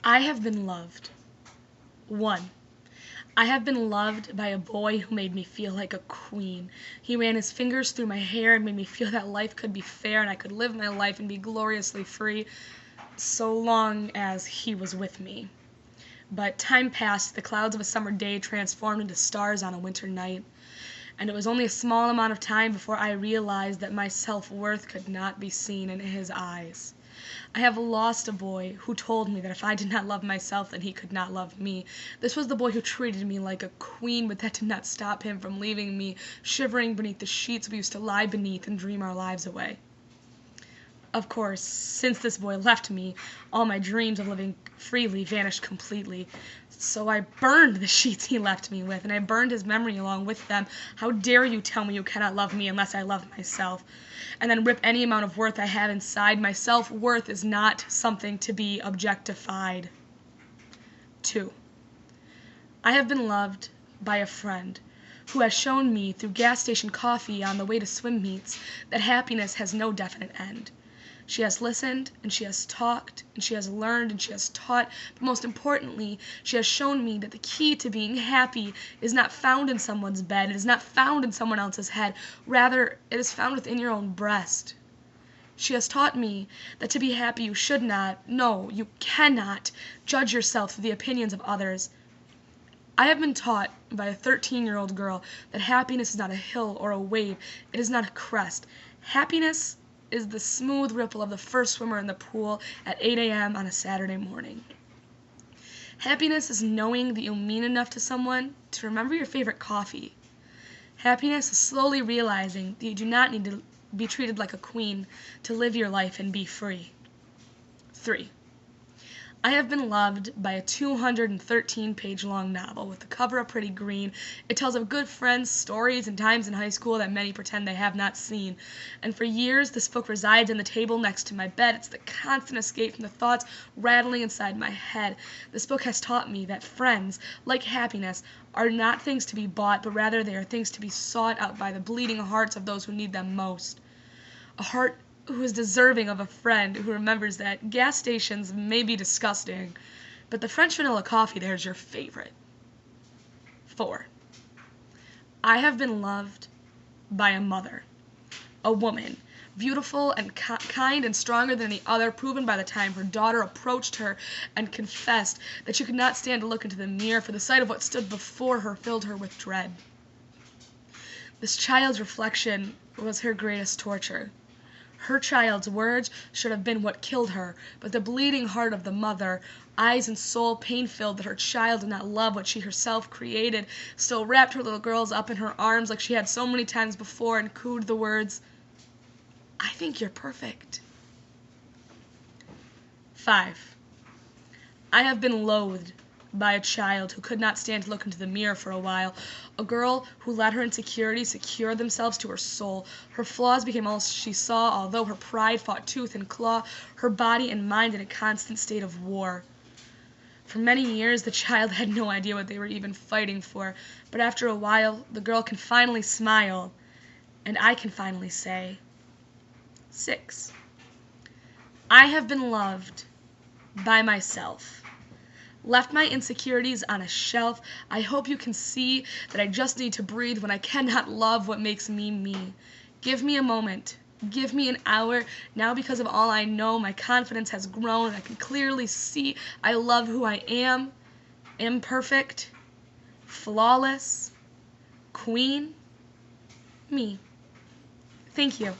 I have been loved. 1. I have been loved by a boy who made me feel like a queen. He ran his fingers through my hair and made me feel that life could be fair and I could live my life and be gloriously free, so long as he was with me. But time passed, the clouds of a summer day transformed into stars on a winter night, and it was only a small amount of time before I realized that my self-worth could not be seen in his eyes. I have lost a boy who told me that if I did not love myself, then he could not love me. This was the boy who treated me like a queen, but that did not stop him from leaving me shivering beneath the sheets we used to lie beneath and dream our lives away. Of course, since this boy left me, all my dreams of living freely vanished completely. So I burned the sheets he left me with, and I burned his memory along with them. How dare you tell me you cannot love me unless I love myself? And then rip any amount of worth I have inside. My self-worth is not something to be objectified. 2. I have been loved by a friend who has shown me through gas station coffee on the way to swim meets that happiness has no definite end. She has listened, and she has talked, and she has learned, and she has taught, but most importantly, she has shown me that the key to being happy is not found in someone's bed, it is not found in someone else's head, rather, it is found within your own breast. She has taught me that to be happy you should not, no, you cannot, judge yourself through the opinions of others. I have been taught by a 13-year-old girl that happiness is not a hill or a wave, it is not a crest. Happiness is the smooth ripple of the first swimmer in the pool at 8 a.m. on a Saturday morning. Happiness is knowing that you'll mean enough to someone to remember your favorite coffee. Happiness is slowly realizing that you do not need to be treated like a queen to live your life and be free. 3. I have been loved by a 213-page long novel with the cover a pretty green. It tells of good friends' stories and times in high school that many pretend they have not seen. And for years, this book resides on the table next to my bed. It's the constant escape from the thoughts rattling inside my head. This book has taught me that friends, like happiness, are not things to be bought, but rather they are things to be sought out by the bleeding hearts of those who need them most. A heart who is deserving of a friend who remembers that gas stations may be disgusting, but the French vanilla coffee there is your favorite. 4. I have been loved by a mother, a woman, beautiful and kind and stronger than any other, proven by the time her daughter approached her and confessed that she could not stand to look into the mirror, for the sight of what stood before her filled her with dread. This child's reflection was her greatest torture. Her child's words should have been what killed her, but the bleeding heart of the mother, eyes and soul pain-filled that her child did not love what she herself created, still wrapped her little girls up in her arms like she had so many times before and cooed the words, "I think you're perfect." 5. I have been loathed by a child who could not stand to look into the mirror for a while, a girl who let her insecurities secure themselves to her soul. Her flaws became all she saw, although her pride fought tooth and claw, her body and mind in a constant state of war. For many years, the child had no idea what they were even fighting for, but after a while, the girl can finally smile, and I can finally say, 6. I have been loved by myself. Left my insecurities on a shelf. I hope you can see that I just need to breathe when I cannot love what makes me me. Give me a moment. Give me an hour. Now, because of all I know, my confidence has grown and I can clearly see I love who I am. Imperfect. Flawless. Queen. Me. Thank you.